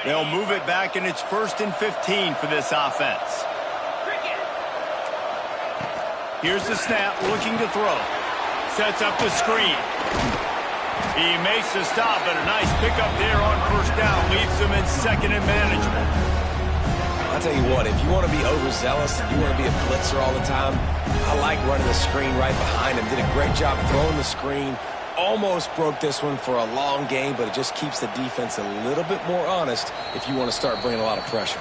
They'll move it back, and it's 1st and 15 for this offense. Here's the snap, looking to throw. Sets up the screen. He makes the stop, but a nice pickup there on 1st down. Leaves them in 2nd and manageable. I'll tell you what, if you want to be overzealous, if you want to be a blitzer all the time, I like running the screen right behind him. Did a great job throwing the screen. Almost broke this one for a long game, but it just keeps the defense a little bit more honest if you want to start bringing a lot of pressure.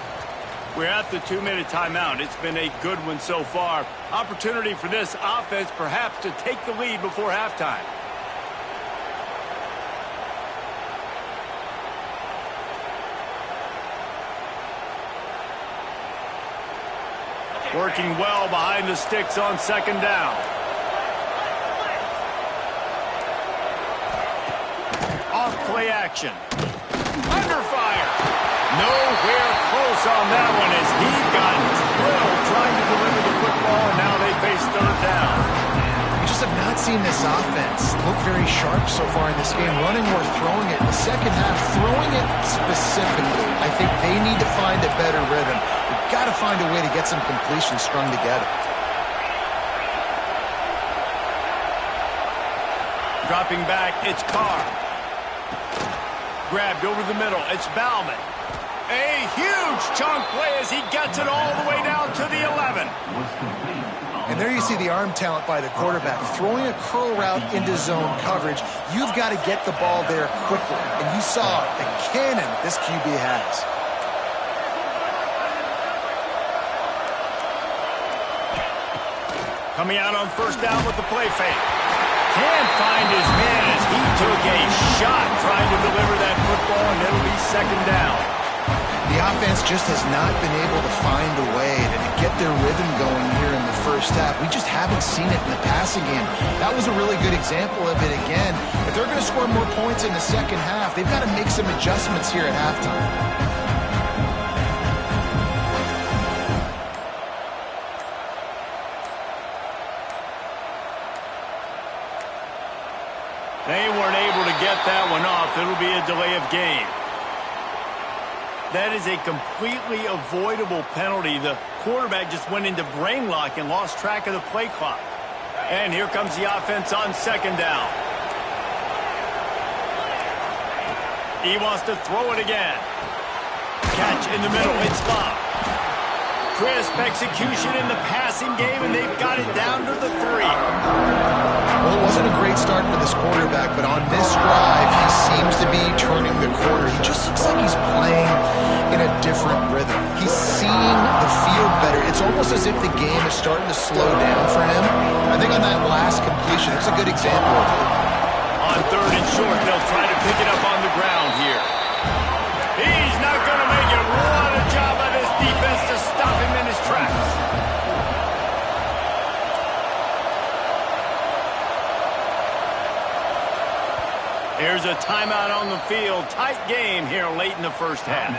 We're at the 2-minute timeout. It's been a good one so far. Opportunity for this offense perhaps to take the lead before halftime. Working well behind the sticks on 2nd down. Off play action. Under fire. Nowhere close on that one as he got drilled trying to deliver the football, and now they face 3rd down. We just have not seen this offense look very sharp so far in this game, running or throwing it. In the second half, throwing it specifically, I think they need to find a better rhythm. We've got to find a way to get some completions strung together. Dropping back, it's Carr. Grabbed over the middle, it's Bauman. A huge chunk play as he gets it all the way down to the 11. And there you see the arm talent by the quarterback. Throwing a curl route into zone coverage, you've got to get the ball there quickly. And you saw the cannon this QB has. Coming out on 1st down with the play fake. Can't find his man as he took a shot trying to deliver that football, and it'll be 2nd down. The offense just has not been able to find a way to get their rhythm going here in the first half. We just haven't seen it in the passing game. That was a really good example of it again. If they're going to score more points in the second half, they've got to make some adjustments here at halftime. They weren't able to get that one off. It'll be a delay of game. That is a completely avoidable penalty. The quarterback just went into brain lock and lost track of the play clock. And here comes the offense on 2nd down. He wants to throw it again. Catch in the middle. It's Bob. Crisp execution in the passing game, and they've got it down to the 3. Well, it wasn't a great start for this quarterback, but on this drive, he seems to be turning the corner. He just looks like he's playing in a different rhythm. He's seeing the field better. It's almost as if the game is starting to slow down for him. I think on that last completion, it's a good example of it. On 3rd and short, they'll try to pick it up on the ground here. He's not going to make it. What a job by this defense to stop him in his tracks. Here's a timeout on the field. Tight game here late in the first half.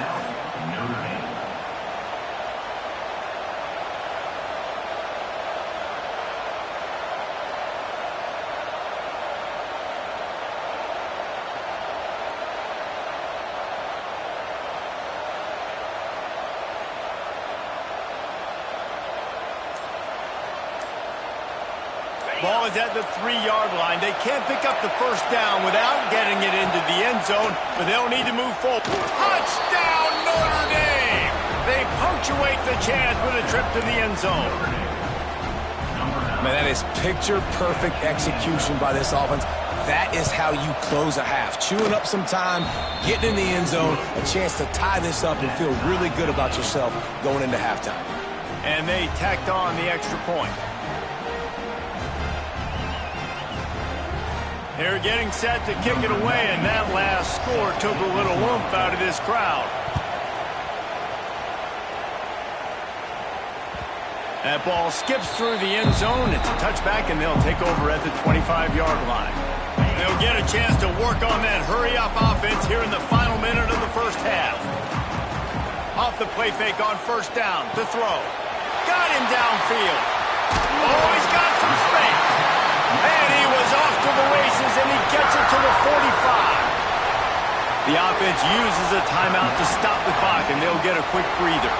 Ball is at the 3-yard line. They can't pick up the 1st down without getting it into the end zone, but they'll need to move forward. Touchdown, Notre Dame! They punctuate the chance with a trip to the end zone. Man, that is picture-perfect execution by this offense. That is how you close a half. Chewing up some time, getting in the end zone, a chance to tie this up and feel really good about yourself going into halftime. And they tacked on the extra point. They're getting set to kick it away, and that last score took a little oomph out of this crowd. That ball skips through the end zone. It's a touchback, and they'll take over at the 25-yard line. They'll get a chance to work on that hurry-up offense here in the final minute of the first half. Off the play fake on 1st down to throw. Got him downfield. Oh, he's got some space. And he was off to the races, and he gets it to the 45. The offense uses a timeout to stop the clock, and they'll get a quick breather.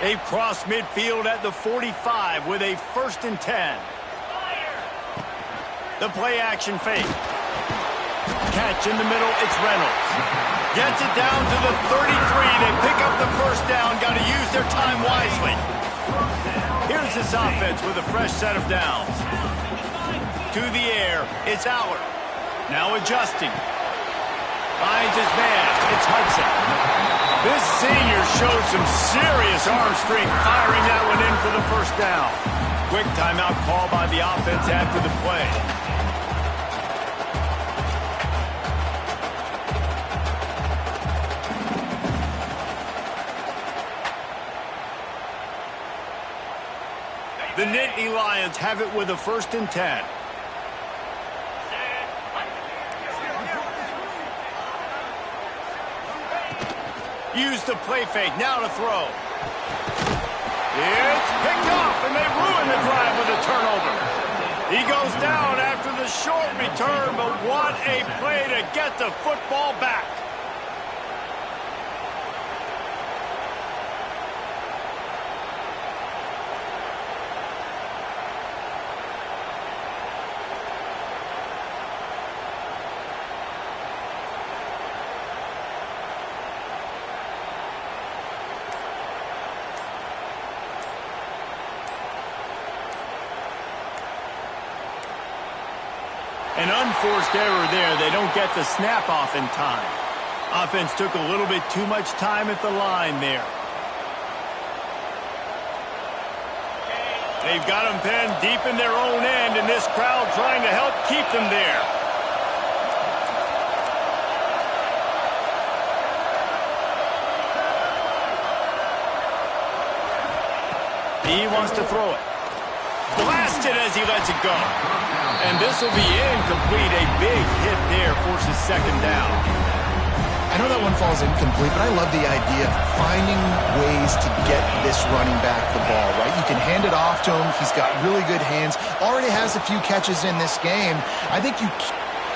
They've crossed midfield at the 45 with a 1st and 10. The play action fake. Catch in the middle, it's Reynolds. Gets it down to the 33. They pick up the 1st down. Got to use their time wisely. Here's this offense with a fresh set of downs. To the air, it's Allard. Now adjusting. Finds his man, it's Hudson. This senior shows some serious arm strength, firing that one in for the 1st down. Quick timeout call by the offense after the play. The Nittany Lions have it with a 1st and 10. Use the play fake, now to throw. It's picked off, and they ruin the drive with a turnover. He goes down after the short return, but what a play to get the football back. An unforced error there. They don't get the snap off in time. Offense took a little bit too much time at the line there. They've got them penned deep in their own end, and this crowd trying to help keep them there. He wants to throw it. Blasted as he lets it go. And this will be incomplete. A big hit there forces 2nd down. I know that one falls incomplete, but I love the idea of finding ways to get this running back the ball, right? You can hand it off to him. He's got really good hands. Already has a few catches in this game. I think you...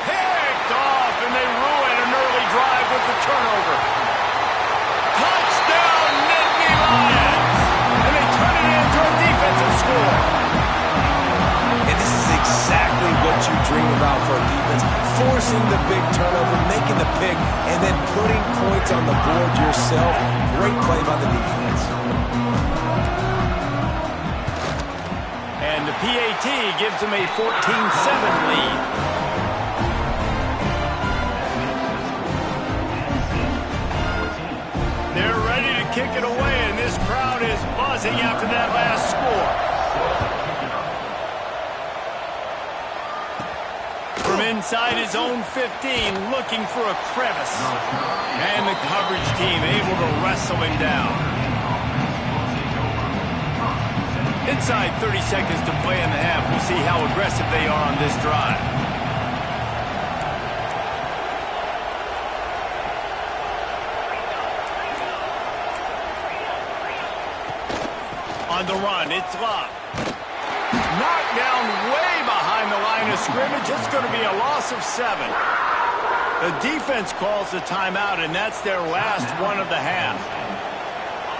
Picked off, and they ruin an early drive with the turnover. Touchdown, Nittany Lions! And they turn it into a defensive score. And this is exactly what you dream about for a defense. Forcing the big turnover, making the pick, and then putting points on the board yourself. Great play by the defense. And the PAT gives them a 14-7 lead. They're ready to kick it away, and this crowd is buzzing after that last score. From inside his own 15, looking for a crevice. And the coverage team able to wrestle him down. Inside 30 seconds to play in the half. We'll see how aggressive they are on this drive. On the run, it's Love. Knocked down way behind the line of scrimmage. It's going to be a loss of 7. The defense calls the timeout, and that's their last one of the half.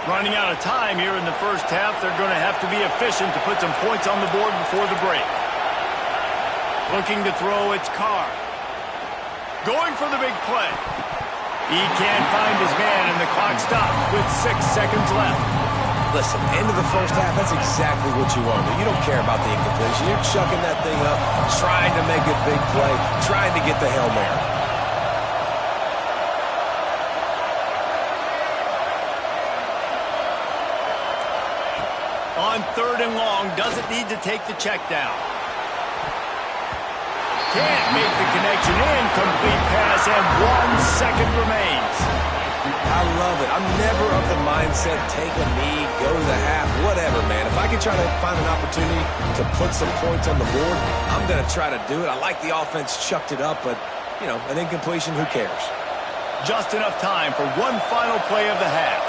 Running out of time here in the 1st half, they're going to have to be efficient to put some points on the board before the break. Looking to throw, it's Carr. Going for the big play. He can't find his man, and the clock stops with 6 seconds left. Listen, end of the 1st half, that's exactly what you want to do. You don't care about the incompletion. You're chucking that thing up, trying to make a big play, trying to get the Hail Mary. On 3rd and long, doesn't need to take the check down. Can't make the connection. Incomplete pass, and 1 second remains. I love it. I'm never of the mindset, take a knee, go to the half, whatever, man. If I can try to find an opportunity to put some points on the board, I'm going to try to do it. I like the offense chucked it up, but, you know, an incompletion, who cares? Just enough time for one final play of the half.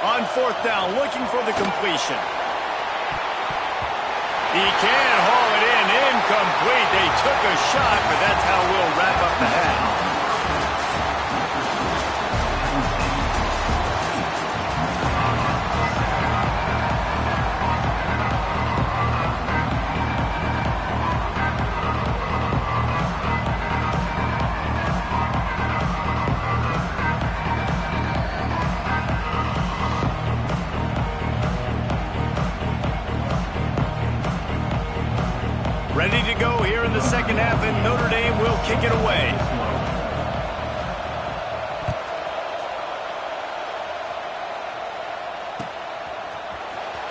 On fourth down, looking for the completion. He can haul it in, incomplete. They took a shot, but that's how we'll wrap up the half. Ready to go here in the second half, and Notre Dame will kick it away.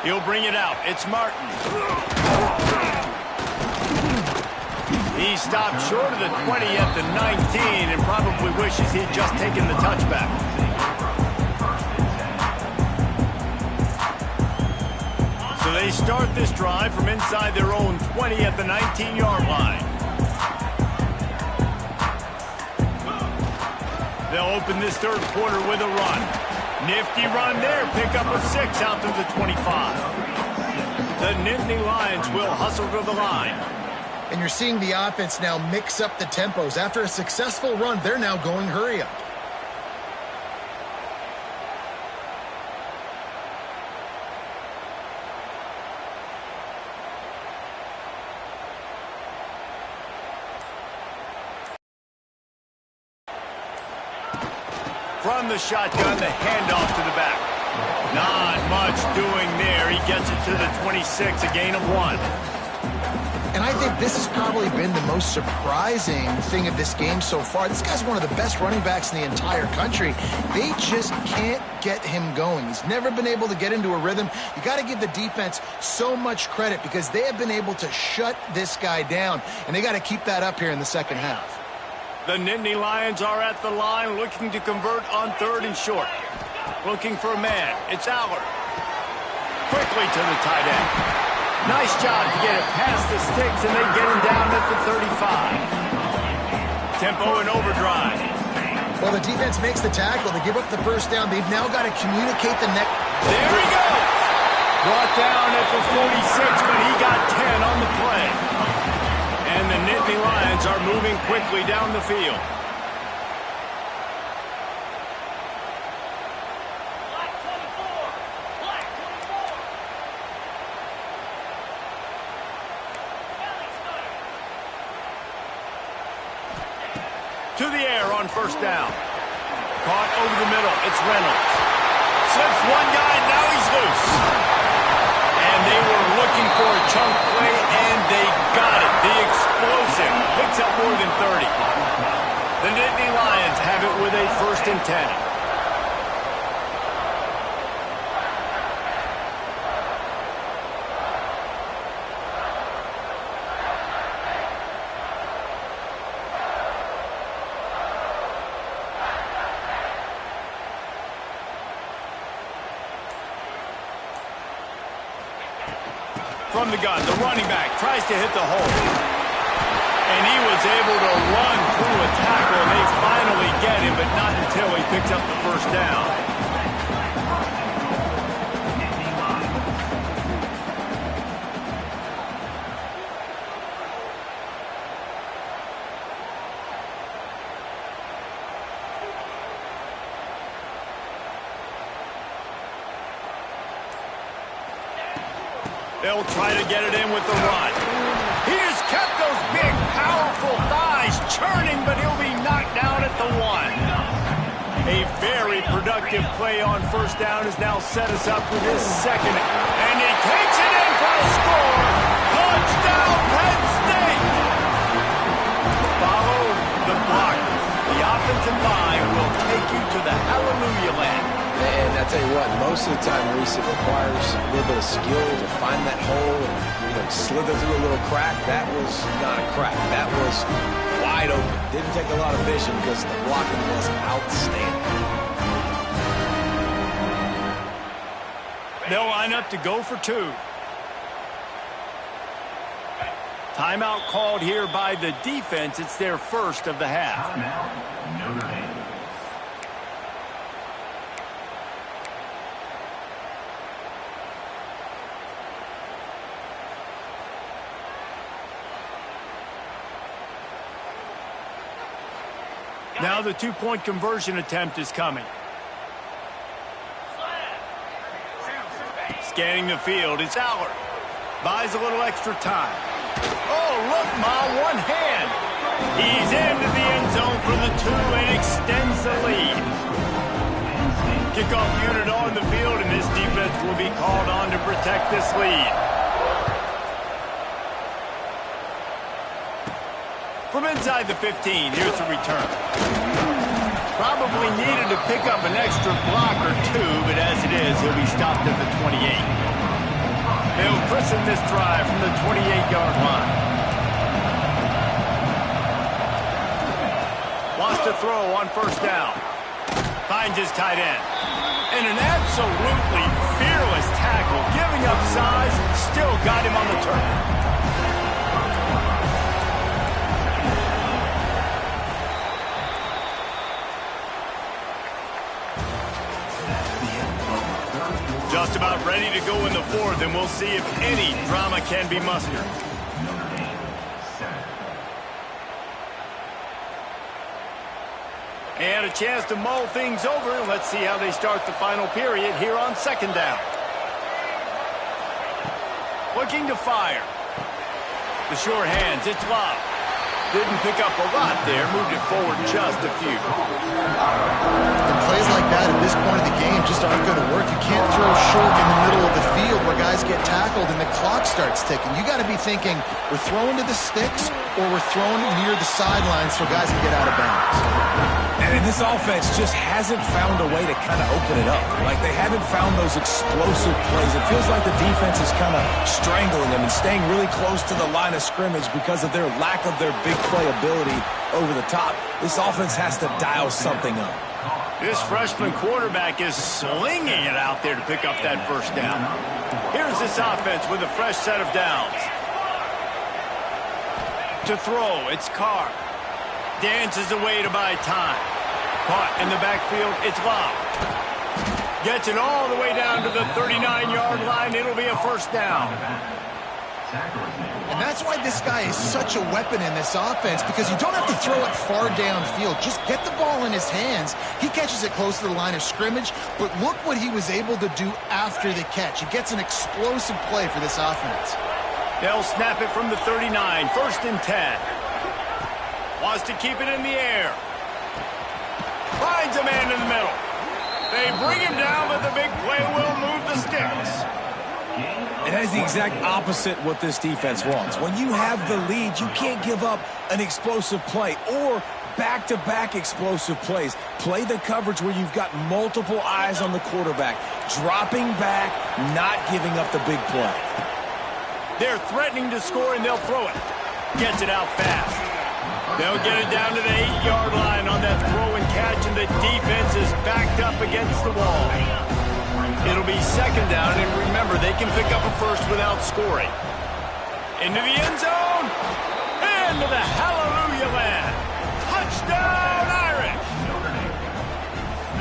He'll bring it out. It's Martin. He stopped short of the 20 at the 19 and probably wishes he'd just taken the touchback. So they start this drive from inside their own 20 at the 19-yard line. They'll open this third quarter with a run. Nifty run there. Pick up a 6 out to the 25. The Nittany Lions will hustle to the line. And you're seeing the offense now mix up the tempos. After a successful run, they're now going hurry up. From the shotgun, the handoff to the back. Not much doing there. He gets it to the 26, a gain of 1. And I think this has probably been the most surprising thing of this game so far. This guy's one of the best running backs in the entire country. They just can't get him going. He's never been able to get into a rhythm. You got to give the defense so much credit because they have been able to shut this guy down, and they got to keep that up here in the second half. The Nittany Lions are at the line looking to convert on third and short. Looking for a man. It's Allard. Quickly to the tight end. Nice job to get it past the sticks, and they get him down at the 35. Tempo and overdrive. Well, the defense makes the tackle. They give up the first down. They've now got to communicate the next. There he goes. Brought down at the 46, but he got 10 on the play. And the Nittany Lions are moving quickly down the field. To the air on first down. Caught over the middle. It's Reynolds. Slips one guy, now he's loose. And they were looking for a chunk play, and they got it. The explosive picks up more than 30. The Nittany Lions have it with a 1st and 10. From the gun, the running back tries to hit the hole. And he was able to run through a tackle, and they finally get him, but not until he picks up the first down. They'll try to get it in with the run. He has kept those big, powerful thighs churning, but he'll be knocked down at the 1. A very productive play on first down has now set us up with his second. And he takes it in for a score. Touchdown, Penn State! Follow the block. The offensive line will take you to the hallelujah land. And I tell you what, most of the time, Reese, it requires a little bit of skill to find that hole and slither through a little crack. That was not a crack. That was wide open. Didn't take a lot of vision because the blocking was outstanding. They'll line up to go for 2. Timeout called here by the defense. It's their first of the half. Now the two-point conversion attempt is coming. Scanning the field, it's Allard. Buys a little extra time. Oh, look, Ma, one hand. He's into the end zone for the two and extends the lead. Kickoff unit on the field, and this defense will be called on to protect this lead. From inside the 15, here's the return. Probably needed to pick up an extra block or two, but as it is, he'll be stopped at the 28. They'll christen this drive from the 28-yard line. Wants to throw on first down. Finds his tight end. And an absolutely fearless tackle, giving up size, still got him on the turf. Just about ready to go in the fourth, and we'll see if any drama can be mustered. And a chance to mull things over. Let's see how they start the final period here on second down. Looking to fire. The sure hands, it's Love. Didn't pick up a lot there, moved it forward just a few. And plays like that at this point of the game just aren't going to work. You can't throw short in the middle of the field where guys get tackled and the clock starts ticking. You got to be thinking, we're throwing to the sticks or we're throwing near the sidelines so guys can get out of bounds. And this offense just hasn't found a way to kind of open it up. Like, they haven't found those explosive plays. It feels like the defense is kind of strangling them and staying really close to the line of scrimmage because of their lack of their big play ability over the top. This offense has to dial something up. This freshman quarterback is slinging it out there to pick up that first down. Here's this offense with a fresh set of downs. To throw, it's Carr. Dances away to buy time. Caught in the backfield, it's Love. Gets it all the way down to the 39-yard line. It'll be a first down. And that's why this guy is such a weapon in this offense, because you don't have to throw it far downfield. Just get the ball in his hands. He catches it close to the line of scrimmage, but look what he was able to do after the catch. He gets an explosive play for this offense. They'll snap it from the 39, first and 10. Wants to keep it in the air. Finds a man in the middle. They bring him down, but the big play will move the sticks. And that is the exact opposite what this defense wants. When you have the lead, you can't give up an explosive play or back-to-back explosive plays. Play the coverage where you've got multiple eyes on the quarterback, dropping back, not giving up the big play. They're threatening to score, and they'll throw it. Gets it out fast. They'll get it down to the 8-yard line on that throw and catch, and the defense is backed up against the wall. It'll be second down, and remember, they can pick up a first without scoring. Into the end zone. Into the hallelujah land. Touchdown, Irish!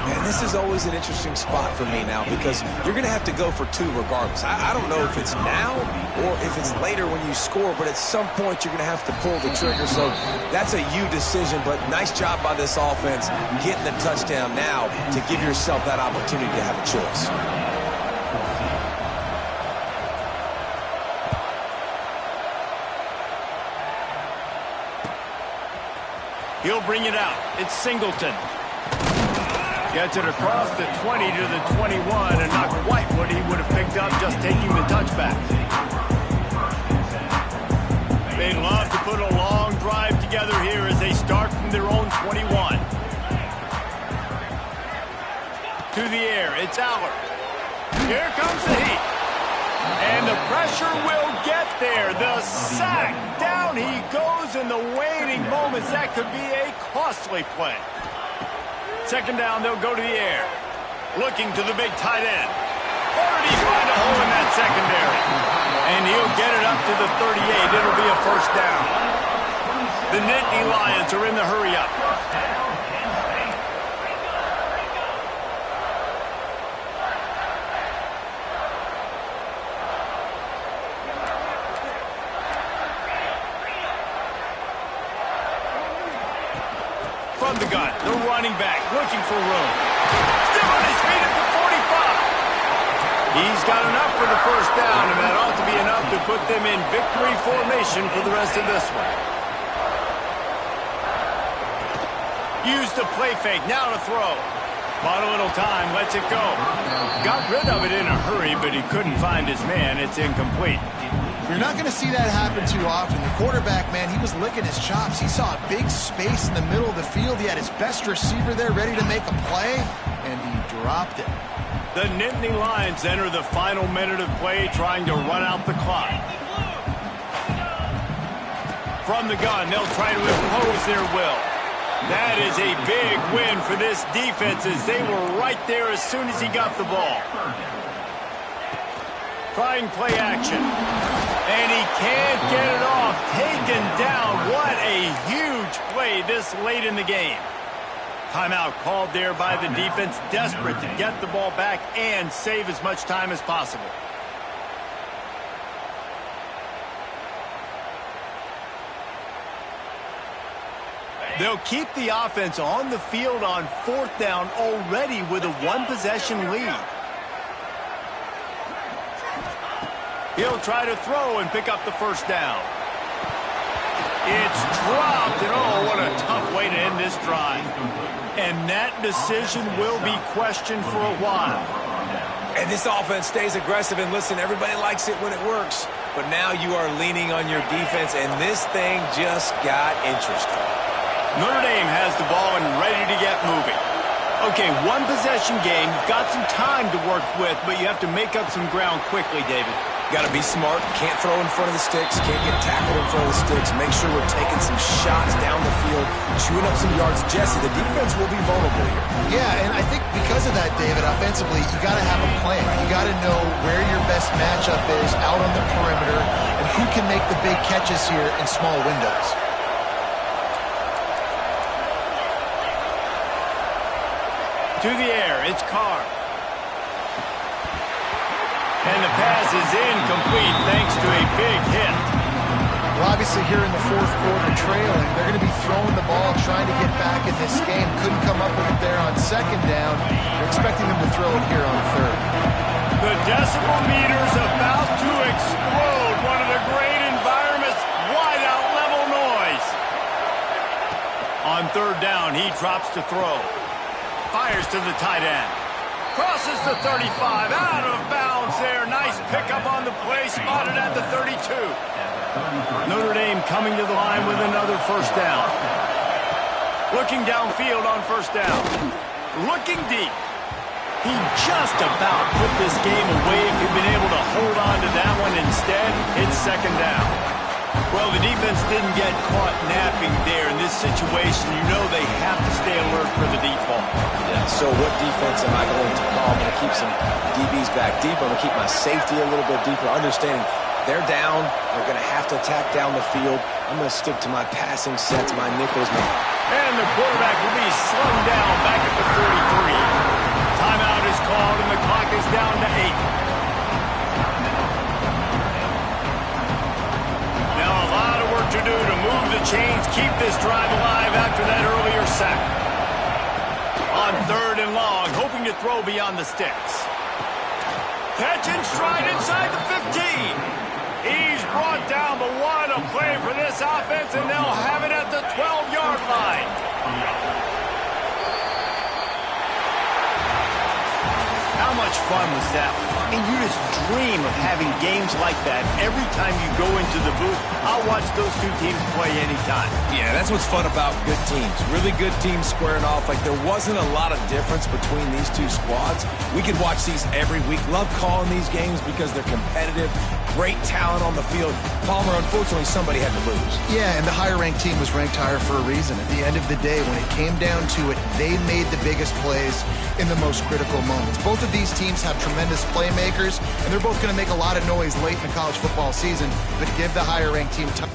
Man, this is always an interesting spot for me now because you're going to have to go for two regardless. I don't know if it's now or if it's later when you score, but at some point you're going to have to pull the trigger. So that's a you decision, but nice job by this offense getting the touchdown now to give yourself that opportunity to have a choice. He'll bring it out. It's Singleton. Gets it across the 20 to the 21, and not quite what he would have picked up just taking the touchback. They'd love to put a long drive together here as they start from their own 21. To the air, it's Allard. Here comes the heat. And the pressure will get there. The sack. Down he goes in the waning moments. That could be a costly play. Second down, they'll go to the air. Looking to the big tight end. Or did he find a hole in that secondary? And he'll get it up to the 38. It'll be a first down. The Nittany Lions are in the hurry-up. From the gun, the running back looking for room. Still on his feet at the 45. He's got enough for the first down, and that ought to be enough to put them in victory formation for the rest of this one. Use the play fake, now to throw. Bought a little time, lets it go. Got rid of it in a hurry, but he couldn't find his man. It's incomplete. You're not going to see that happen too often. The quarterback, man, he was licking his chops. He saw a big space in the middle of the field. He had his best receiver there ready to make a play, and he dropped it. The Nittany Lions enter the final minute of play, trying to run out the clock. From the gun, they'll try to impose their will. That is a big win for this defense, as they were right there as soon as he got the ball. Trying play action. And he can't get it off. Taken down. What a huge play this late in the game. Timeout called there by the defense, desperate to get the ball back and save as much time as possible. They'll keep the offense on the field on fourth down already with a one-possession lead. He'll try to throw and pick up the first down. It's dropped, and oh, what a tough way to end this drive. And that decision will be questioned for a while. And this offense stays aggressive, and listen, everybody likes it when it works. But now you are leaning on your defense, and this thing just got interesting. Notre Dame has the ball and ready to get moving. Okay, one possession game. You've got some time to work with, but you have to make up some ground quickly, David. Got to be smart. Can't throw in front of the sticks. Can't get tackled in front of the sticks. Make sure we're taking some shots down the field, chewing up some yards. Jesse, the defense will be vulnerable here. Yeah, and I think because of that, David, offensively, you got to have a plan. You got to know where your best matchup is out on the perimeter and who can make the big catches here in small windows. To the air, it's Carr. And the pass is incomplete thanks to a big hit. Well, obviously here in the fourth quarter trailing, they're going to be throwing the ball, trying to get back in this game. Couldn't come up with it there on second down. They're expecting them to throw it here on third. The decibel meter's about to explode. One of the great environments, wide out level noise. On third down, he drops to throw. Fires to the tight end. Crosses the 35, out of bounds there. Nice pickup on the play, spotted at the 32. Notre Dame coming to the line with another first down. Looking downfield on first down. Looking deep. He just about put this game away if he'd been able to hold on to that one. Instead, it's second down. Well, the defense didn't get caught napping there in this situation. You know they have to stay alert for the deep ball. Yeah, so what defense am I going to call? I'm going to keep some DBs back deep. I'm going to keep my safety a little bit deeper, understanding they're down. They're going to have to attack down the field. I'm going to stick to my passing sets, my nickels. And the quarterback will be slung down back at the 43. Timeout is called, and the clock is down to 8. To do to move the chains, keep this drive alive after that earlier sack. On third and long, hoping to throw beyond the sticks. Catch and stride inside the 15. He's brought down, but what a play for this offense, and they'll have it at the 12-yard line. How much fun was that? And you just dream of having games like that every time you go into the booth. I'll watch those two teams play anytime. Yeah, that's what's fun about good teams. Really good teams squaring off. Like, there wasn't a lot of difference between these two squads. We could watch these every week. Love calling these games because they're competitive. Great talent on the field. Palmer, unfortunately, somebody had to lose. Yeah, and the higher-ranked team was ranked higher for a reason. At the end of the day, when it came down to it, they made the biggest plays in the most critical moments. Both of these teams have tremendous playmakers, and they're both going to make a lot of noise late in the college football season, but give the higher-ranked team time.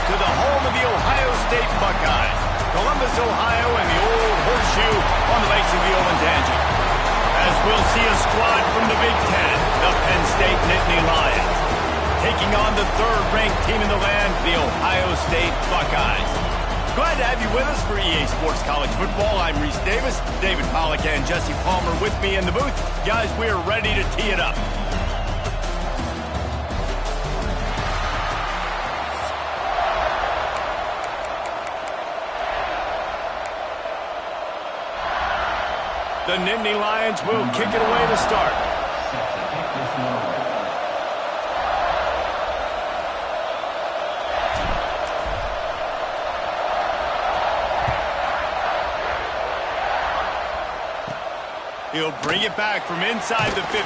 to the home of the Ohio State Buckeyes. Columbus, Ohio, and the old horseshoe on the banks of the Olentangy. As we'll see a squad from the Big Ten, the Penn State Nittany Lions, taking on the third-ranked team in the land, the Ohio State Buckeyes. Glad to have you with us for EA Sports College Football. I'm Reese Davis, David Pollack and Jesse Palmer with me in the booth. Guys, we're ready to tee it up. The Nittany Lions will kick it away to start. He'll bring it back from inside the 15.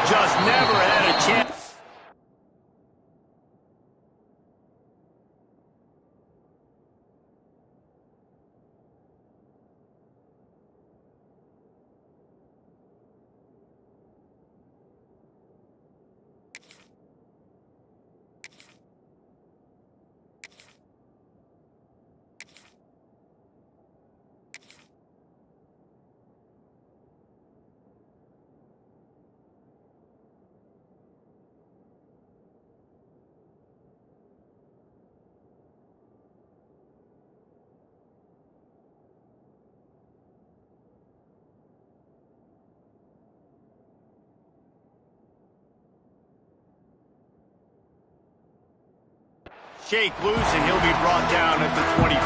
Just never had a chance. Shake loose, and he'll be brought down at the 24.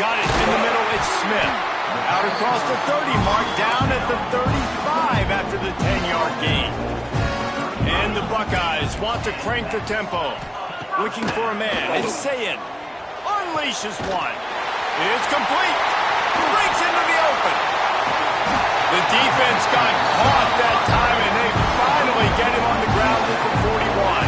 Got it in the middle, it's Smith. Out across the 30 mark, down at the 35 after the 10-yard gain. And the Buckeyes want to crank the tempo. Looking for a man, it's Sayin. Unleashes one. It's complete. Breaks into the open. The defense got caught that time, and they finally get him on the ground at the 41.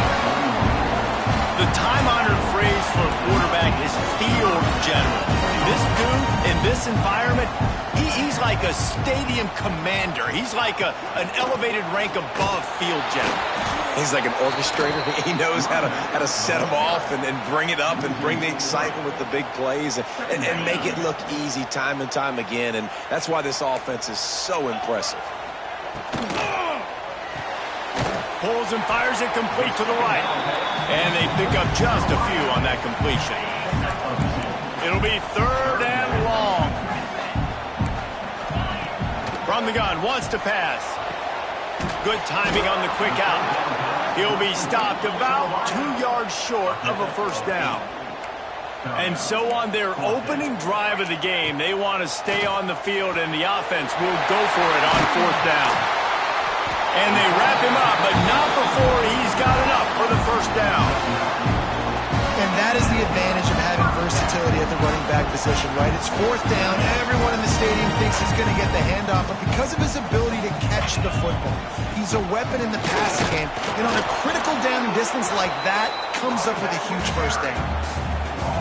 The time-honored phrase for a quarterback is field general. This dude, in this environment, he's like a stadium commander. He's like an elevated rank above field general. He's like an orchestrator. He knows how to set them off and bring it up and bring the excitement with the big plays and make it look easy time and time again. And that's why this offense is so impressive. Pulls and fires it complete to the right. And they pick up just a few on that completion. It'll be third and long. From the gun, wants to pass. Good timing on the quick out. He'll be stopped about 2 yards short of a first down. And so on their opening drive of the game, they want to stay on the field, and the offense will go for it on fourth down. And they wrap him up, but not before he's got enough for the first down. And that is the advantage of having versatility at the running back position, right? It's fourth down. Everyone in the stadium thinks he's going to get the handoff, but because of his ability to catch the football, he's a weapon in the passing game. And on a critical down and distance like that, comes up with a huge first down.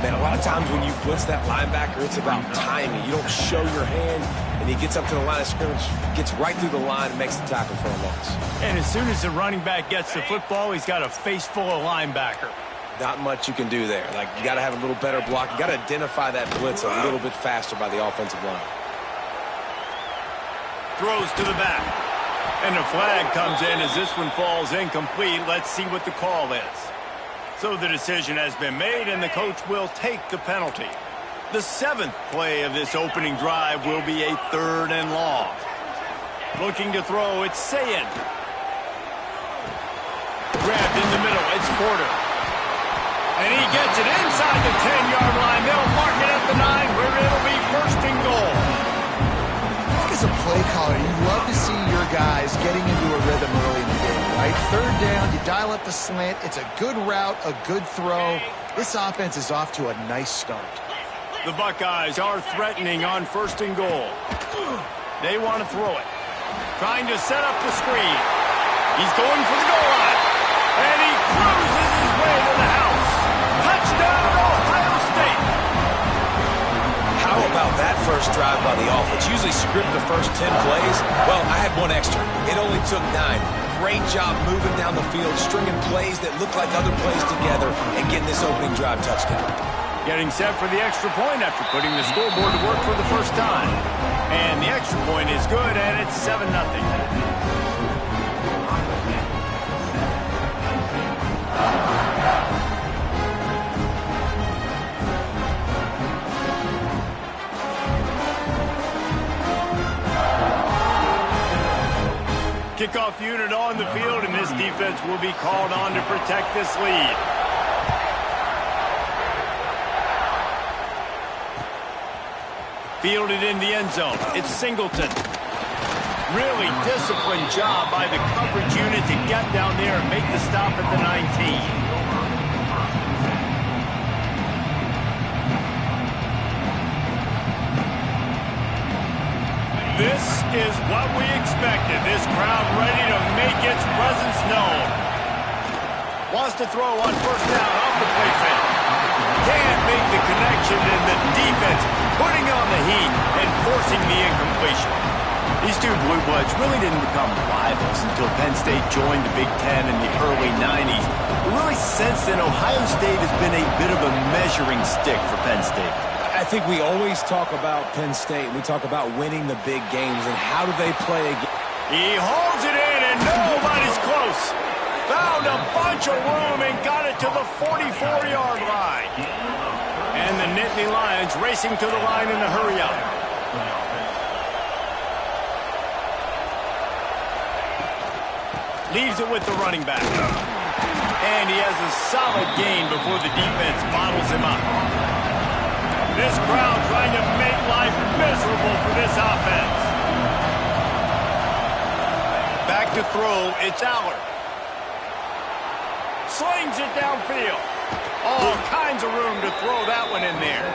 Man, a lot of times when you blitz that linebacker, it's about timing. You don't show your hand, and he gets up to the line of scrimmage, gets right through the line, and makes the tackle for a loss. And as soon as the running back gets the football, he's got a face full of linebacker. Not much you can do there. Like, you got to have a little better block. You got to identify that blitz a little bit faster by the offensive line. Throws to the back. And a flag comes in as this one falls incomplete. Let's see what the call is. So the decision has been made, and the coach will take the penalty. The seventh play of this opening drive will be a third and long. Looking to throw, it's Sayin. Grabbed in the middle, it's Porter. And he gets it inside the 10-yard line. They'll mark it at the 9, where it'll be first and goal. As a play caller, you love to see your guys getting into a rhythm early in the game, right? Third down, you dial up the slant. It's a good route, a good throw. This offense is off to a nice start. The Buckeyes are threatening on first and goal. They want to throw it. Trying to set up the screen. He's going for the goal line. And he cruises his way to the house. Touchdown, Ohio State. first drive by the offense. Usually script the first 10 plays. Well, I had one extra. It only took 9. Great job moving down the field, stringing plays that look like other plays together, and getting this opening drive touchdown. Getting set for the extra point after putting the scoreboard to work for the first time. And the extra point is good, and it's 7-0. Kickoff unit on the field, and this defense will be called on to protect this lead. Fielded in the end zone. It's Singleton. Really disciplined job by the coverage unit to get down there and make the stop at the 19. This is what we expected. This crowd ready to make its presence known. Wants to throw on first down off the play fake. Can't make the connection, and the defense putting on the heat and forcing the incompletion. These two Blue Bloods really didn't become rivals until Penn State joined the Big Ten in the early 90s. We really sense that Ohio State has been a bit of a measuring stick for Penn State. I think we always talk about Penn State. We talk about winning the big games and how do they play again. He holds it in, and nobody's close. Found a bunch of room and got it to the 44-yard line. And the Nittany Lions racing to the line in a hurry-up. Leaves it with the running back. And he has a solid gain before the defense bottles him up. This crowd trying to make life miserable for this offense. Back to throw, it's Allard. Slings it downfield. All kinds of room to throw that one in there.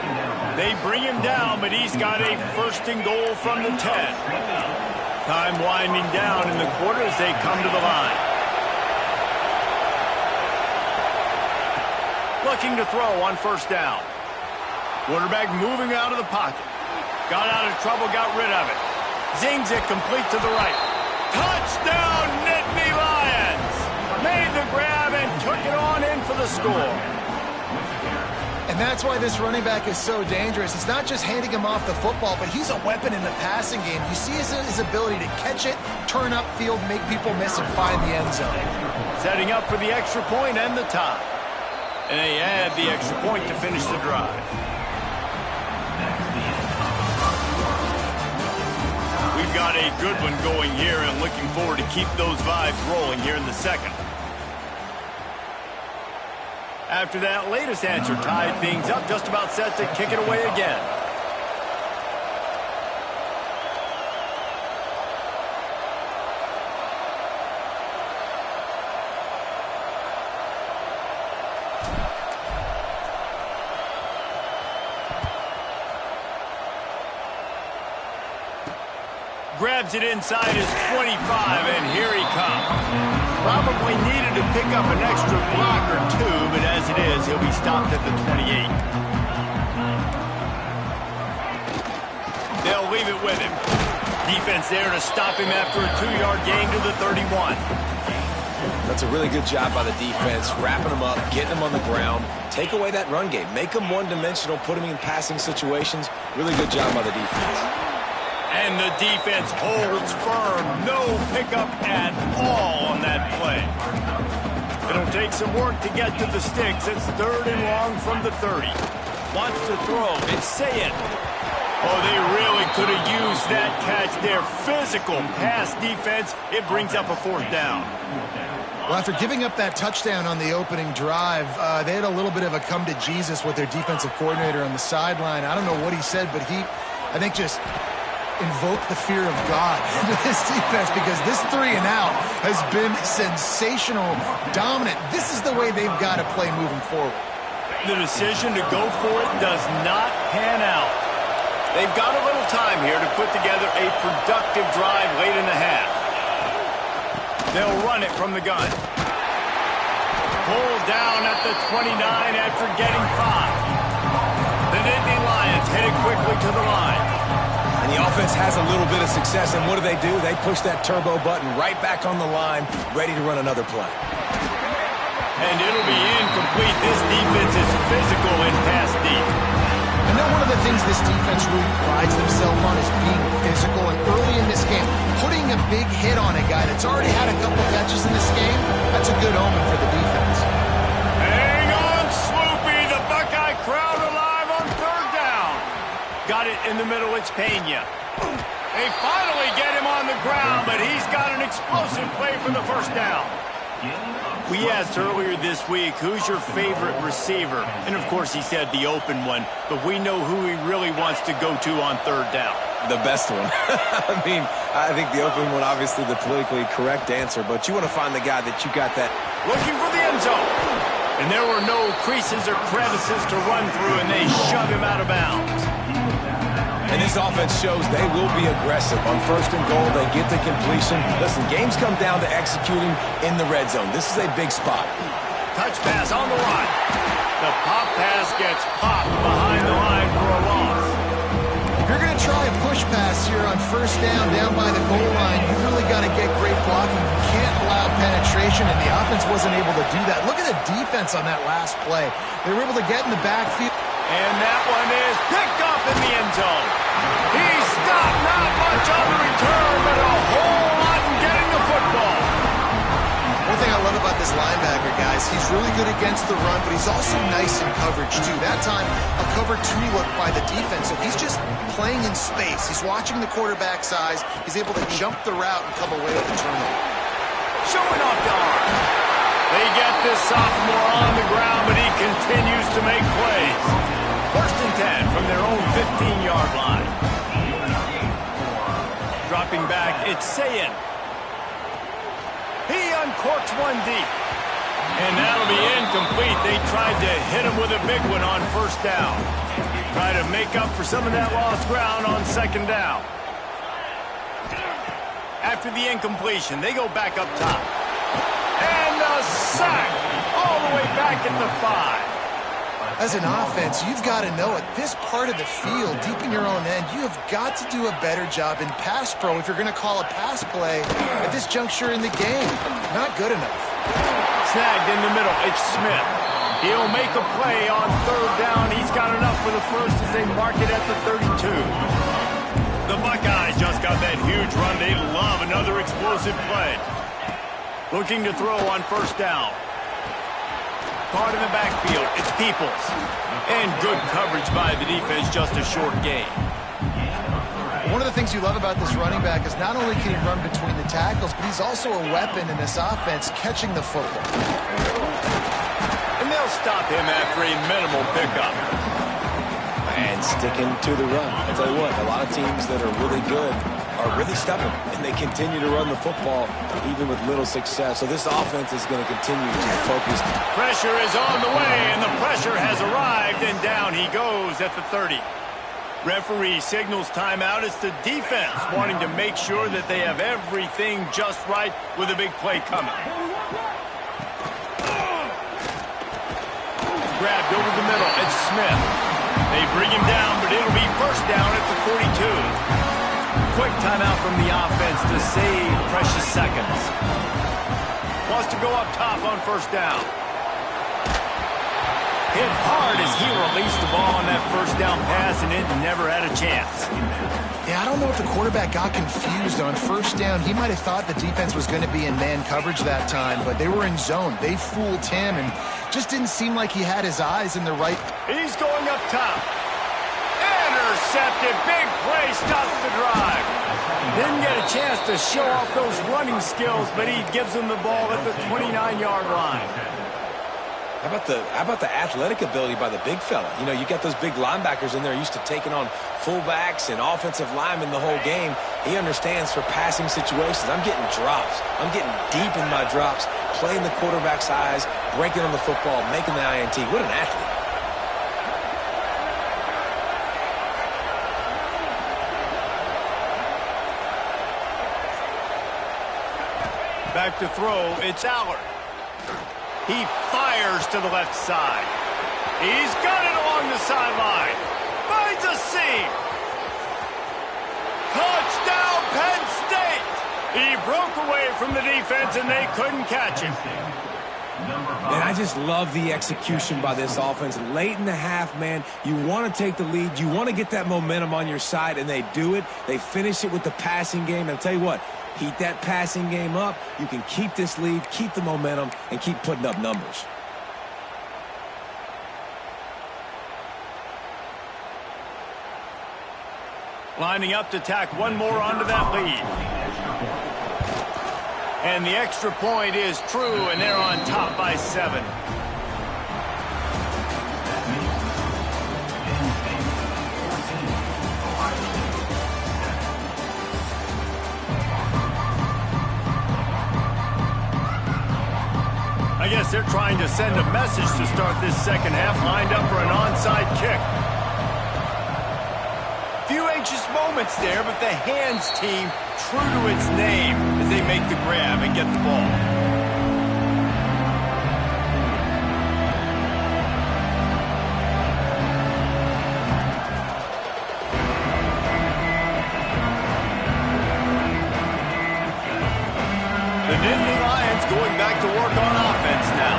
They bring him down, but he's got a first and goal from the 10. Time winding down in the quarter as they come to the line. Looking to throw on first down. Quarterback moving out of the pocket. Got out of trouble, got rid of it. Zings it complete to the right. Touchdown, Nittany Lions! Made the grab and took it on in for the score. And that's why this running back is so dangerous. It's not just handing him off the football, but he's a weapon in the passing game. You see his ability to catch it, turn upfield, make people miss, and find the end zone. Setting up for the extra point and the tie. And they add the extra point to finish the drive. We've got a good one going here and looking forward to keep those vibes rolling here in the second. After that latest answer tied things up, just about set to kick it away again. Grabs it inside his 25, and here he comes. Probably needed to pick up an extra block or two, but as it is, he'll be stopped at the 28. They'll leave it with him. Defense there to stop him after a 2-yard gain to the 31. That's a really good job by the defense, wrapping him up, getting him on the ground, take away that run game, make him one-dimensional, put him in passing situations. Really good job by the defense. And the defense holds firm. No pickup at all on that play. It'll take some work to get to the sticks. It's 3rd and long from the 30. Wants to throw. It's Sayed. Oh, they really could have used that catch there. Physical pass defense. It brings up a 4th down. Well, after giving up that touchdown on the opening drive, they had a little bit of a come to Jesus with their defensive coordinator on the sideline. I don't know what he said, but he, I think, just invoke the fear of God into this defense, because this 3 and out has been sensational, dominant. This is the way they've got to play moving forward. The decision to go for it does not pan out. They've got a little time here to put together a productive drive late in the half. They'll run it from the gun. Pulled down at the 29 after getting 5. The Nittany Lions headed quickly to the line. And the offense has a little bit of success, and what do? They push that turbo button right back on the line, ready to run another play. And it'll be incomplete. This defense is physical and pass deep. And then one of the things this defense really prides themselves on is being physical. And early in this game, putting a big hit on a guy that's already had a couple catches in this game, that's a good omen for the defense. Hang on, Sloopy. The Buckeye crowd alive on third down. Got it in the middle. It's Pena. They finally get him on the ground, but he's got an explosive play for the first down. We asked earlier this week, who's your favorite receiver? And, of course, he said the open one, but we know who he really wants to go to on third down. The best one. I mean, I think the open one, obviously the politically correct answer, but you want to find the guy that you got that. Looking for the end zone. And there were no creases or crevices to run through, and they shove him out of bounds. And this offense shows they will be aggressive. On first and goal, they get the completion. Listen, games come down to executing in the red zone. This is a big spot. Touch pass on the run. The pop pass gets popped behind the line for a loss. If you're going to try a push pass here on first down by the goal line, you really got to get great blocking. You can't allow penetration, and the offense wasn't able to do that. Look at the defense on that last play. They were able to get in the backfield. And that one is picked up in the end zone. He stopped, not much on the return, but a whole lot in getting the football. One thing I love about this linebacker, guys, he's really good against the run, but he's also nice in coverage, too. That time, a cover 2 look by the defense, so he's just playing in space. He's watching the quarterback's eyes. He's able to jump the route and come away with the turnover. Showing off the arm. They get this sophomore on the ground, but he continues to make plays. First and 10 from their own 15-yard line. Dropping back, it's Sayin. He uncorks one deep. And that'll be incomplete. They tried to hit him with a big one on first down. Try to make up for some of that lost ground on second down. After the incompletion, they go back up top. And a sack all the way back at the 5. As an offense, you've got to know at this part of the field, deep in your own end, you have got to do a better job in pass pro if you're going to call a pass play at this juncture in the game. Not good enough. Snagged in the middle. It's Smith. He'll make a play on third down. He's got enough for the first as they mark it at the 32. The Buckeyes just got that huge run. They love another explosive play. Looking to throw on first down. Caught in the backfield. It's Peoples. And good coverage by the defense, just a short gain. One of the things you love about this running back is not only can he run between the tackles, but he's also a weapon in this offense catching the football. And they'll stop him after a minimal pickup. And sticking to the run. I tell you what, a lot of teams that are really good are really stubborn, and they continue to run the football even with little success. So this offense is going to continue to focus. Pressure is on the way, and the pressure has arrived, and down he goes at the 30. Referee signals timeout. It's the defense wanting to make sure that they have everything just right with a big play coming. Grabbed over the middle. It's Smith. They bring him down, but it'll be first down at the 42. Quick timeout from the offense to save precious seconds. Wants to go up top on first down. Hit hard as he released the ball on that first down pass, and it never had a chance. Yeah, I don't know if the quarterback got confused on first down. He might have thought the defense was going to be in man coverage that time, but they were in zone. They fooled him, and just didn't seem like he had his eyes in the right. He's going up top. Intercepted. Big play. Stops the drive. Didn't get a chance to show off those running skills, but he gives them the ball at the 29-yard line. How about the athletic ability by the big fella? You know, you got those big linebackers in there used to taking on fullbacks and offensive linemen the whole game. He understands for passing situations. I'm getting drops. I'm getting deep in my drops, playing the quarterback's eyes, breaking on the football, making the INT. What an athlete. Back to throw, it's Allard. He fires to the left side. He's got it along the sideline. Finds a seam. Touchdown, Penn State! He broke away from the defense, and they couldn't catch him. And I just love the execution by this offense. Late in the half, man, you want to take the lead. You want to get that momentum on your side, and they do it. They finish it with the passing game. And I'll tell you what, heat that passing game up. You can keep this lead, keep the momentum, and keep putting up numbers. Lining up to tack one more onto that lead. And the extra point is true, and they're on top by 7. I guess they're trying to send a message to start this second half, lined up for an onside kick. Few anxious moments there, but the hands team true to its name as they make the grab and get the ball. The Nittany Lions going back to work on offense now.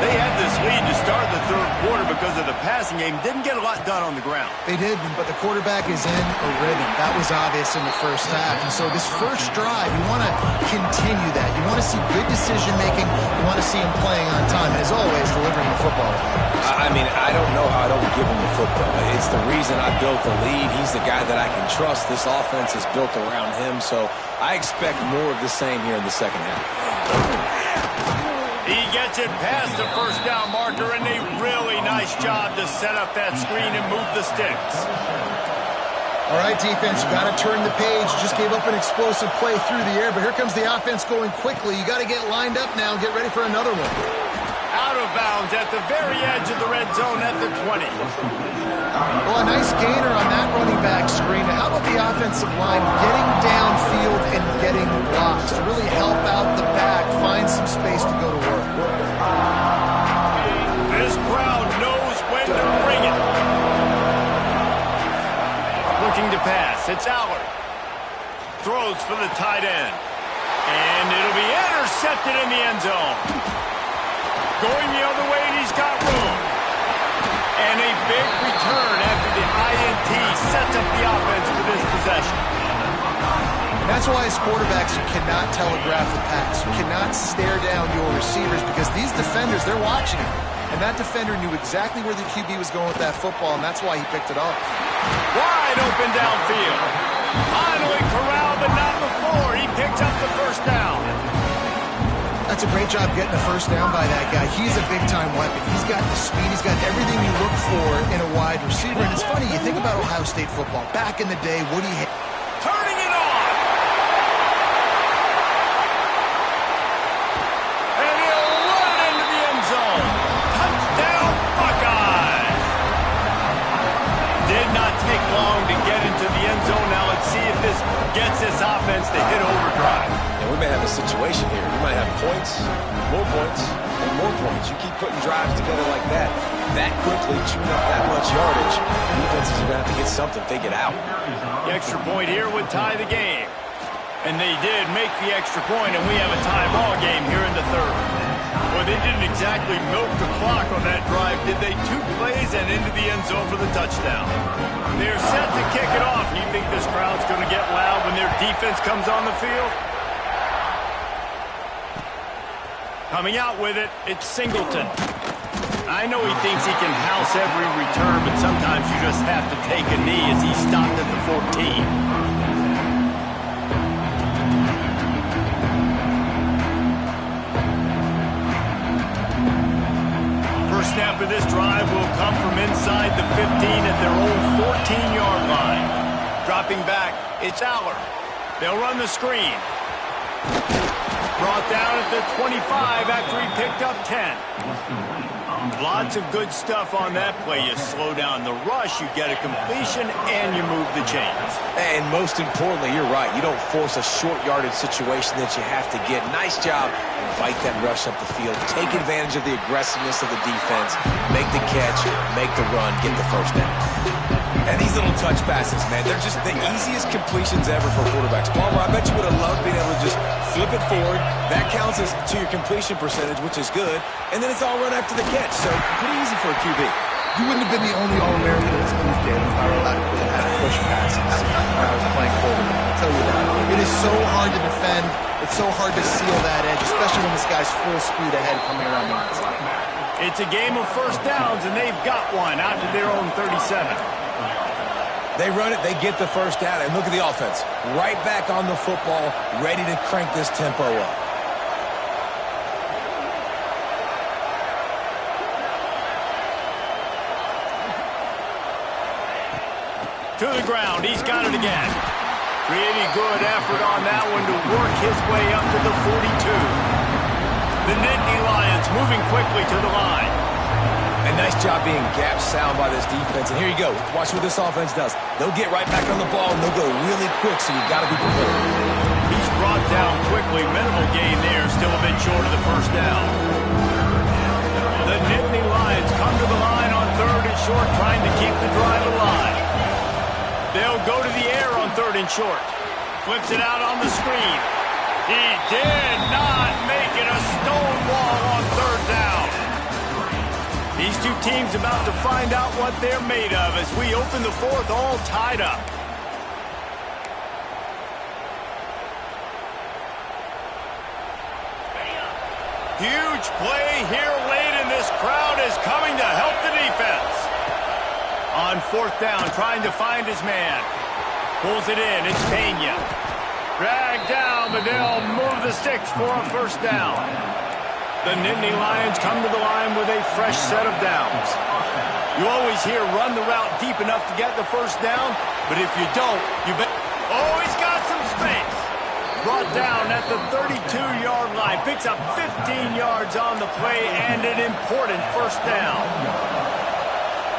They had this lead to start the third quarter because of the passing game. Didn't get a lot done on the ground. They did, but the quarterback is in a rhythm. That was obvious in the first half. And so this first drive, you want to continue that. You want to see good decision-making. You want to see him playing on time. And as always, delivering the football. I mean, I don't know how I don't give him the football. It's the reason I built the lead. He's the guy that I can trust. This offense is built around him. So I expect more of the same here in the second half. He gets it past the first down marker, and a really nice job to set up that screen and move the sticks. All right, defense, you got to turn the page. You just gave up an explosive play through the air, but here comes the offense going quickly. You got to get lined up now and get ready for another one. Out of bounds at the very edge of the red zone at the 20. Well, a nice gainer on that running back screen. Now, how about the offensive line getting downfield and getting blocks to really help out the back, find some space to go to work? This crowd knows when to bring it. Looking to pass. It's Allard. Throws for the tight end. And it'll be intercepted in the end zone. Going the other way, and he's got room. And a big return after the INT sets up the offense for this possession. And that's why as quarterbacks, you cannot telegraph the pass. You cannot stare down your receivers because these defenders, they're watching him. And that defender knew exactly where the QB was going with that football, and that's why he picked it off. Wide open downfield. Finally corralled, but not before. He picks up the first down. That's a great job getting a first down by that guy. He's a big-time weapon. He's got the speed. He's got everything you look for in a wide receiver. And it's funny, you think about Ohio State football. Back in the day, Woody... Turning it on. And he'll run it into the end zone. Touchdown, Buckeyes. Did not take long to get into the end zone. Now let's see if this gets this offense to hit overdrive. And we may have a situation here. We might have points, and more points. You keep putting drives together like that quickly, chewing up that much yardage, defenses are going to have to get something figured out. The extra point here would tie the game. And they did make the extra point, and we have a tie ball game here in the third. Well, they didn't exactly milk the clock on that drive, did they? 2 plays and into the end zone for the touchdown. They're set to kick it off. Do you think this crowd's going to get loud when their defense comes on the field? Coming out with it, it's Singleton. I know he thinks he can house every return, but sometimes you just have to take a knee as he stopped at the 14. First snap of this drive will come from inside the 15 at their own 14-yard line. Dropping back, it's Allard. They'll run the screen. Brought down at the 25 after he picked up 10. Lots of good stuff on that play. You slow down the rush, you get a completion, and you move the chains. And most importantly, you're right. You don't force a short yardage situation that you have to get. Nice job. Fight that rush up the field. Take advantage of the aggressiveness of the defense. Make the catch, make the run, get the first down. And these little touch passes, man, they're just the easiest completions ever for quarterbacks. Palmer, I bet you would have loved being able to just flip it forward. That counts as to your completion percentage, which is good. And then it's all run after the catch, so pretty easy for a QB. You wouldn't have been the only All-American in this booth, Dan, if I were allowed to put it out push passes when I was playing quarterback. I'll tell you that. It is so hard to defend. It's so hard to seal that edge, especially when this guy's full speed ahead coming around the outside. It's a game of first downs, and they've got one out to their own 37. They run it, they get the first down, and look at the offense. Right back on the football, ready to crank this tempo up. To the ground, he's got it again. Pretty good effort on that one to work his way up to the 42. The Nittany Lions moving quickly to the line. A nice job being gap sound by this defense. And here you go. Watch what this offense does. They'll get right back on the ball, and they'll go really quick, so you've got to be prepared. He's brought down quickly. Minimal gain there. Still a bit short of the first down. The Nittany Lions come to the line on 3rd and short, trying to keep the drive alive. They'll go to the air on 3rd and short. Flips it out on the screen. He did not make it a stone wall on 3rd down. These two teams about to find out what they're made of as we open the 4th all tied up. Huge play here late, and this crowd is coming to help the defense. On 4th down, trying to find his man. Pulls it in, it's Pena. Dragged down, but they'll move the sticks for a first down. The Nittany Lions come to the line with a fresh set of downs. You always hear run the route deep enough to get the first down, but if you don't, you bet. Oh, he's got some space. Brought down at the 32-yard line. Picks up 15 yards on the play and an important first down.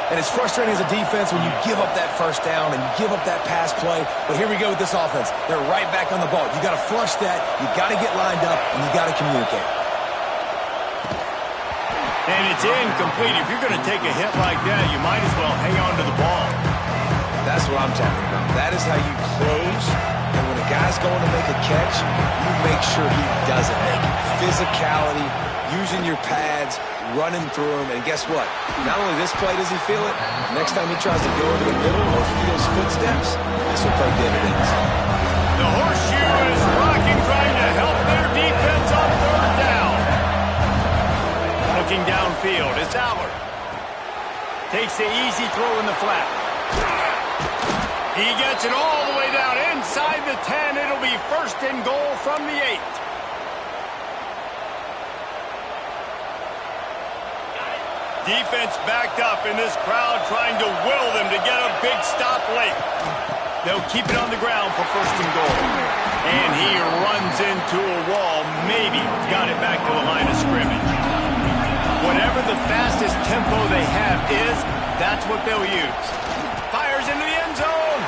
And it's frustrating as a defense when you give up that first down and you give up that pass play. But here we go with this offense. They're right back on the ball. You got to flush that. You got to get lined up, and you got to communicate. And it's incomplete. If you're going to take a hit like that, you might as well hang on to the ball. That's what I'm talking about. That is how you close. And when a guy's going to make a catch, you make sure he doesn't make it. Physicality, using your pads, running through him. And guess what? Not only this play does he feel it, next time he tries to go over the middle or feels footsteps, this will pay dividends. The horseshoe is rocking, trying to help their defense on 3rd down. Looking downfield, it's Allard. Takes the easy throw in the flat. He gets it all the way down inside the 10. It'll be 1st and goal from the 8. Defense backed up in this crowd trying to will them to get a big stop late. They'll keep it on the ground for 1st and goal. And he runs into a wall. Maybe got it back to the line of scrimmage. Whatever the fastest tempo they have is, that's what they'll use. Fires into the end zone.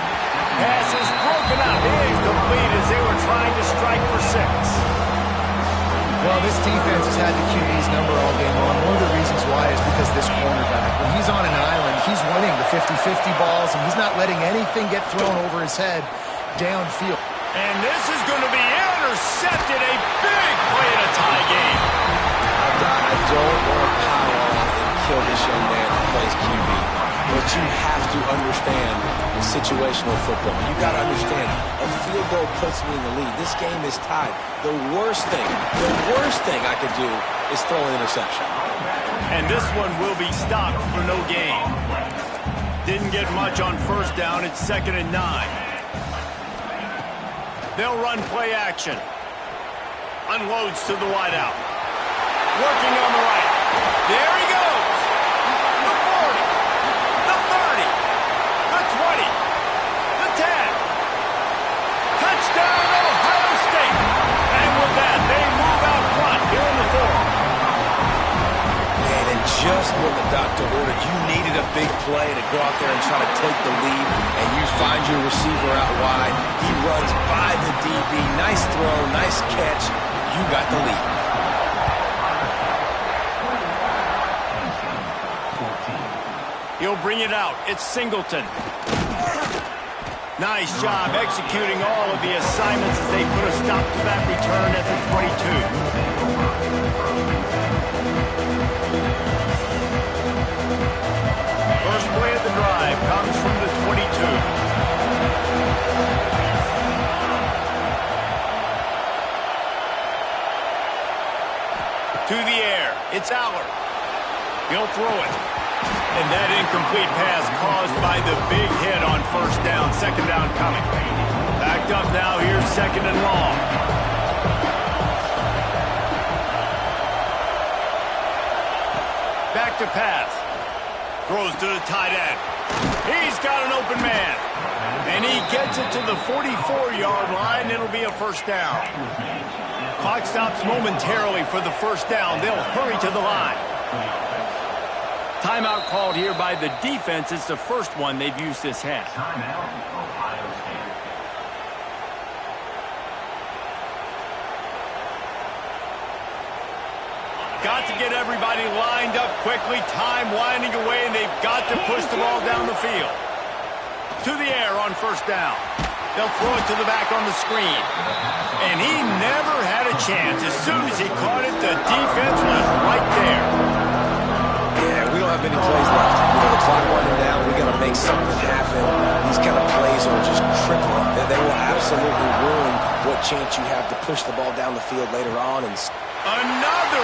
Pass is broken up. Incomplete as they were trying to strike for 6. Well, this defense has had the QB's number all game long. One of the reasons why is because this cornerback, when he's on an island, he's winning the 50-50 balls, and he's not letting anything get thrown over his head downfield. And this is going to be intercepted. A big play in a tie game. I don't want to pile on and kill this young man who plays QB. But you have to understand the situational football. You got to understand, a field goal puts me in the lead. This game is tied. The worst thing I could do is throw an interception. And this one will be stopped for no gain. Didn't get much on 1st down. It's 2nd and 9. They'll run play action. Unloads to the wideout. Working on the right. There he goes. The 40. The 30. The 20. The 10. Touchdown, Ohio State. And with that, they move out front here in the 4th. And just what the doctor ordered, you needed a big play to go out there and try to take the lead, and you find your receiver out wide. He runs by the DB. Nice throw, nice catch. You got the lead. He'll bring it out. It's Singleton. Nice job executing all of the assignments as they put a stop to that return at the 22. First play of the drive comes from the 22. To the air. It's Aller. He'll throw it. And that incomplete pass caused by the big hit on first down. Second down coming. Backed up now. Here's second and long. Back to pass. Throws to the tight end. He's got an open man. And he gets it to the 44-yard line. It'll be a first down. Clock stops momentarily for the first down. They'll hurry to the line. Timeout called here by the defense. It's the first one they've used this half. Got to get everybody lined up quickly. Time winding away, and they've got to push the ball down the field. To the air on first down. They'll throw it to the back on the screen. And he never had a chance. As soon as he caught it, the defense was right there. Yeah, we don't have many plays left. The clock running down. We got to make something happen. These kind of plays are just crippling. They will absolutely ruin what chance you have to push the ball down the field later on. And another